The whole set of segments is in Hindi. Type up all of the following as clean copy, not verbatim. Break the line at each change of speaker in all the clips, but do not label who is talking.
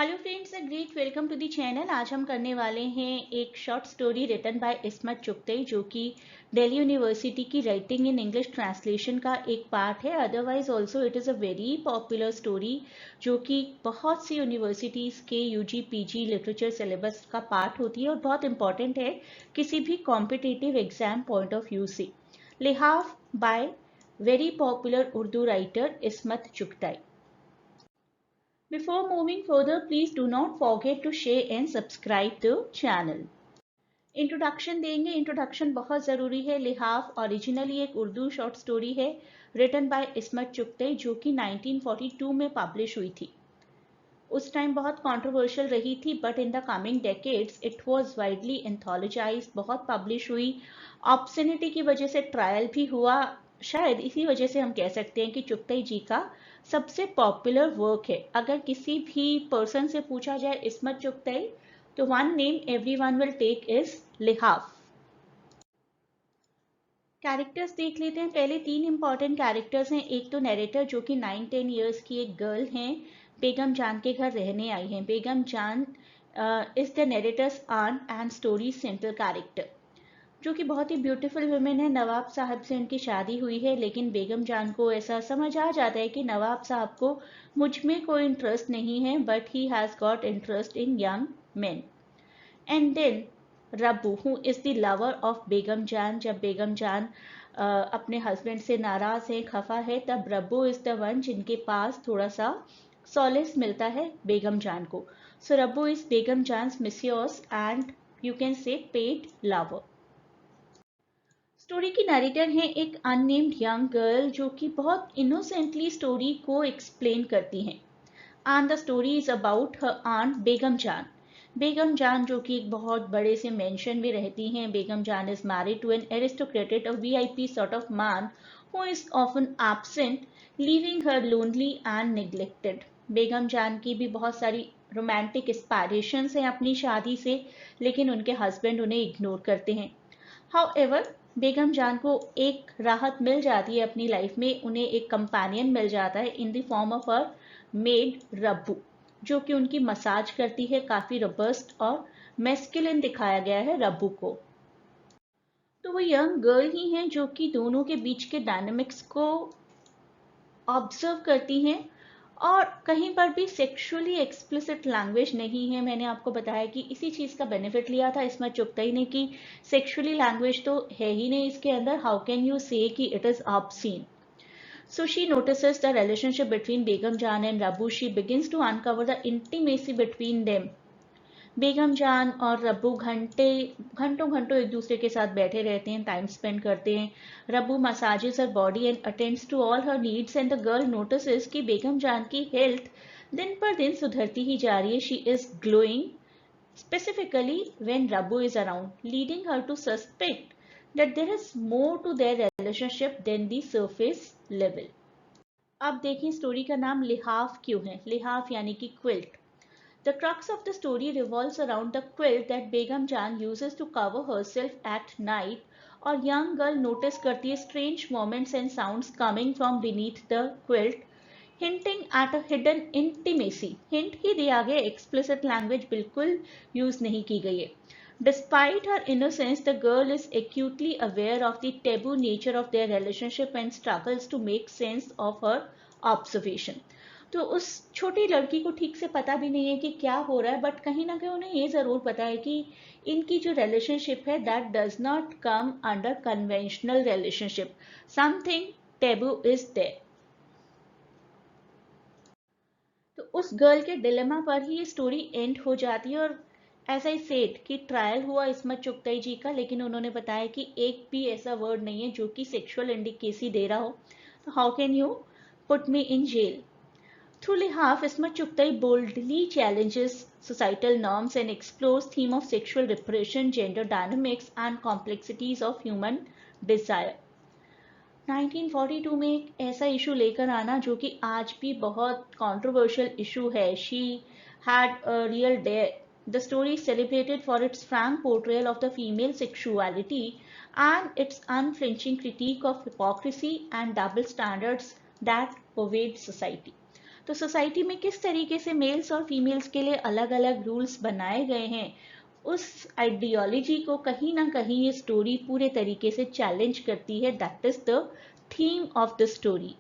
Hello friends, a great welcome to the channel. आज हम करने वाले हैं एक short story written by Ismat Chughtai, जो कि दिल्ली यूनिवर्सिटी की राइटिंग इन इंग्लिश ट्रांसलेशन का एक पार्ट है। Otherwise also it is a very popular story जो कि बहुत सी यूनिवर्सिटीज़ के यूजी पीजी लिटरेचर सिलेबस का पार्ट होती है और बहुत इंपॉर्टेंट है किसी भी competitive exam point of view से। Lihaf by very popular Urdu writer Ismat Chughtai. Before moving further, please do not forget to share and subscribe the channel. Introduction देंगे। इंट्रोडक्शन बहुत ज़रूरी है। लिहाफ ओरिजिनली एक उर्दू शॉर्ट स्टोरी है रिटन बाय इस्मत चुगतई, जो कि 1942 में पब्लिश हुई थी। उस टाइम बहुत कंट्रोवर्शियल रही थी, but in the coming decades it was widely anthologised, बहुत पब्लिश हुई। ऑब्सनिटी की वजह से ट्रायल भी हुआ। शायद इसी वजह से हम कह सकते हैं कि चुगतई जी का सबसे पॉपुलर वर्क है। अगर किसी भी पर्सन से पूछा जाए इस्मत चुगतई, तो one name everyone will take is Lihaf. Characters देख लेते हैं। पहले तीन इंपॉर्टेंट कैरेक्टर्स हैं। एक तो नैरेटर, जो कि 9-10 ईयर्स की एक गर्ल हैं, बेगम जान के घर रहने आई हैं। बेगम जान is the narrator's aunt and story central character, जो कि बहुत ही ब्यूटीफुल वुमेन है। नवाब साहब से उनकी शादी हुई है, लेकिन बेगम जान को ऐसा समझ आ जाता है कि नवाब साहब को मुझ में कोई इंटरेस्ट नहीं है, but he has got interest in young men. And then Rabbu, who is the lover of Begum Jaan. जब बेगम जान अपने हस्बैंड से नाराज़ है, खफा है, तब रब्बू इज़ द वन जिनके पास थोड़ा सा सॉलेस मिलता है बेगम जान को। सो रब्बू इज़ बेगम जान's masseuse and you can say paid lover. Story की नरेटर है एक अननेम्ड यंग गर्ल, जो कि बहुत इनोसेंटली स्टोरी को एक्सप्लेन करती हैं। And the story is about her aunt Begum Jan. Begum जान जो कि एक बहुत बड़े से मेंशन में रहती हैं। बेगम जान is married to an aristocrat, a VIP sort of man who is often absent, leaving her lonely and neglected. Begum Jan की भी बहुत सारी रोमांटिक एस्पायरेशंस हैं अपनी शादी से, लेकिन उनके हस्बैंड उन्हें इग्नोर करते हैं। हाउएवर, बेगम जान को एक राहत मिल जाती है अपनी लाइफ में। उन्हें एक कंपेनियन मिल जाता है in the form of her maid Rabbu, जो कि उनकी मसाज करती है। काफ़ी रोबस्ट और मैस्कुलिन दिखाया गया है रब्बू को। तो वो यंग गर्ल ही हैं जो कि दोनों के बीच के डायनामिक्स को ऑब्जर्व करती हैं, और कहीं पर भी सेक्सुअली एक्सप्लिसिट लैंग्वेज नहीं है। मैंने आपको बताया कि इसी चीज़ का बेनिफिट लिया था इस्मत चुगतई ने कि सेक्सुअली लैंग्वेज तो है ही नहीं इसके अंदर। हाउ कैन यू से कि it is obscene? So she notices the relationship between Begum Jan and Rabu. She begins to uncover the intimacy between them. बेगम जान और रब्बू घंटों घंटों एक दूसरे के साथ बैठे रहते हैं, टाइम स्पेंड करते हैं। Rabbu massages her body and attends to all her needs, and the girl notices कि बेगम जान की हेल्थ दिन पर दिन सुधरती ही जा रही है। She is glowing specifically when Rabu is around, leading her to suspect that there is more to their relationship than the surface level. अब देखें स्टोरी का नाम लिहाफ क्यों है। लिहाफ यानी कि quilt. The crux of the story revolves around the quilt that Begum Jan uses to cover herself at night, और young girl notice करती है strange moments and sounds coming from beneath the quilt, hinting at a hidden intimacy. Hint ही दिया गया, explicit language बिल्कुल यूज नहीं की गई है। Despite her innocence, the girl is acutely aware of the taboo nature of their relationship and struggles to make sense of her observation. तो उस छोटी लड़की को ठीक से पता भी नहीं है कि क्या हो रहा है, बट कहीं ना कहीं उन्हें ये ज़रूर पता है कि इनकी जो रिलेशनशिप है that does not come under conventional relationship, something taboo is there. तो उस गर्ल के डिलेमा पर ही ये स्टोरी एंड हो जाती है। और ऐसा ही सेड कि ट्रायल हुआ इस्मत चुगतई जी का, लेकिन उन्होंने बताया कि एक भी ऐसा वर्ड नहीं है जो कि सेक्सुअल इंडिकेसी दे रहा हो। तो how can you put me in jail? Through Lihaf, Ismat Chugtai boldly challenges societal norms and explores theme of sexual repression, gender dynamics, and complexities of human desire. 1942 में एक ऐसा इशू लेकर आना जो कि आज भी बहुत controversial इशू है। She had a real dare. The story is celebrated for its frank portrayal of the female sexuality and its unflinching critique of hypocrisy and double standards that pervade society. तो सोसाइटी में किस तरीके से मेल्स और फीमेल्स के लिए अलग अलग रूल्स बनाए गए हैं, उस आइडियोलॉजी को कहीं ना कहीं ये स्टोरी पूरे तरीके से चैलेंज करती है. That is the theme of the story.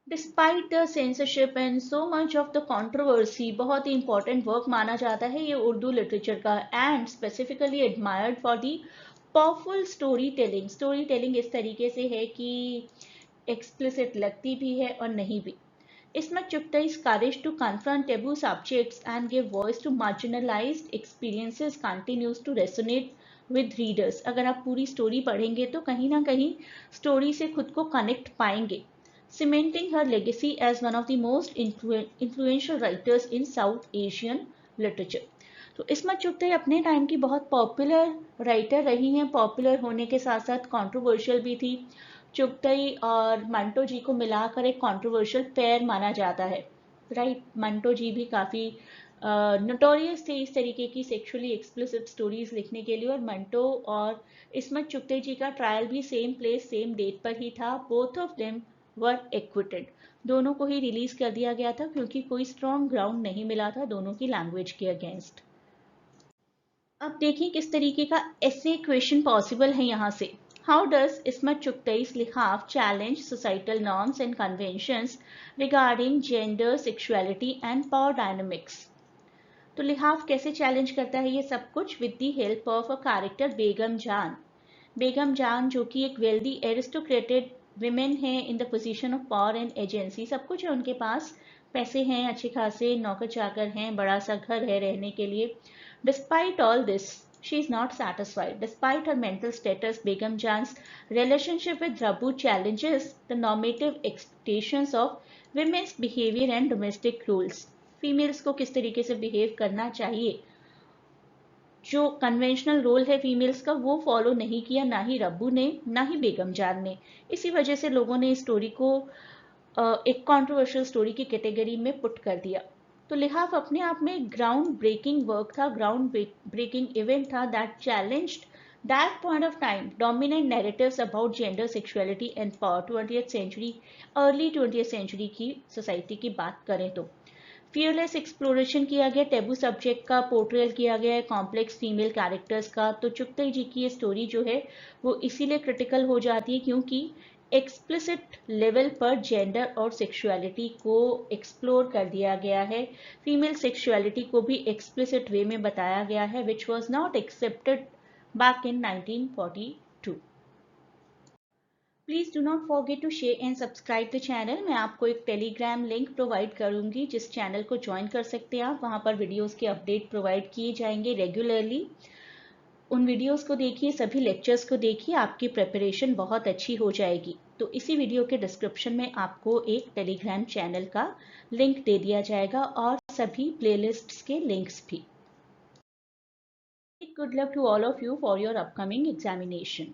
Despite the censorship and so much of the controversy, बहुत ही इंपॉर्टेंट वर्क माना जाता है ये उर्दू लिटरेचर का, and specifically admired for the powerful story telling. Story telling इस तरीके से है कि एक्सप्लिसिट लगती भी है और नहीं भी. Ismet Chughtai's courage to confront taboo subjects and give voice to marginalized experiences continues to resonate with readers. अगर आप पूरी स्टोरी पढ़ेंगे तो कहीं ना कहीं स्टोरी से खुद को कनेक्ट पाएंगे. Cementing her legacy as one of the most influential writers in South Asian literature. तो इस्मत चुगताई अपने टाइम की बहुत पॉपुलर राइटर रही हैं. पॉपुलर होने के साथ साथ कंट्रोवर्शियल भी थी. चुगताई और मंटो जी को मिलाकर एक कंट्रोवर्शियल पेयर माना जाता है. राइट, मंटो जी भी काफ़ी नोटोरियस थे इस तरीके की सेक्सुअली एक्सप्लिसिट स्टोरीज लिखने के लिए, और मंटो और इस्मत चुगताई जी का ट्रायल भी सेम प्लेस सेम डेट पर ही था. Both of them were acquitted. दोनों को ही रिलीज कर दिया गया था क्योंकि कोई स्ट्रॉन्ग ग्राउंड नहीं मिला था दोनों की लैंग्वेज के अगेंस्ट. अब देखिए किस तरीके का ऐसे क्वेश्चन पॉसिबल है यहाँ से. How does Ismat Chughtai's Lihaaf challenge societal norms and conventions regarding gender, sexuality and power dynamics. तो लिहाफ कैसे चैलेंज करता है ये सब कुछ? With the help of a character Begum Jan. Begum जान जो कि एक वेल्दी एरिस्टोक्रेटेड विमेन है in the position of power and agency. सब कुछ है उनके पास, पैसे हैं अच्छे खासे, नौकर चाकर हैं, बड़ा सा घर है रहने के लिए. Despite all this, she is not satisfied. Despite her mental status, Begum Jan's relationship with Rabu challenges the normative expectations of women's behavior and domestic rules. Females को किस तरीके से behave करना चाहिए, जो कन्वेंशनल रोल है फीमेल्स का वो फॉलो नहीं किया, ना ही रब्बू ने ना ही बेगम जान ने. इसी वजह से लोगों ने इस स्टोरी को एक कंट्रोवर्शियल स्टोरी की कैटेगरी में पुट कर दिया. तो लिहाफ अपने आप में ग्राउंड ब्रेकिंग वर्क था, ग्राउंड ब्रेकिंग इवेंट था that challenged that point of time dominant narratives about gender, sexuality and power. 20th century, early 20th century की सोसाइटी की बात करें तो फियरलेस एक्सप्लोरेशन किया गया, टेबू सब्जेक्ट का पोर्ट्रेयल किया गया है, कॉम्प्लेक्स फीमेल कैरेक्टर्स का. तो चुगताई जी की ये स्टोरी जो है वो इसीलिए क्रिटिकल हो जाती है क्योंकि एक्सप्लिसिट लेवल पर जेंडर और सेक्सुअलिटी को एक्सप्लोर कर दिया गया है. फीमेल सेक्सुअलिटी को भी एक्सप्लिसिट वे में बताया गया है which was not accepted back in 1942. Please do not forget to share and subscribe the channel. मैं आपको एक टेलीग्राम लिंक प्रोवाइड करूंगी जिस चैनल को ज्वाइन कर सकते हैं आप. वहां पर वीडियोस के अपडेट प्रोवाइड किए जाएंगे रेगुलरली. उन वीडियोस को देखिए, सभी लेक्चर्स को देखिए, आपकी प्रिपरेशन बहुत अच्छी हो जाएगी. तो इसी वीडियो के डिस्क्रिप्शन में आपको एक टेलीग्राम चैनल का लिंक दे दिया जाएगा और सभी प्लेलिस्ट्स के लिंक्स भी. Good luck to all of you for your upcoming examination.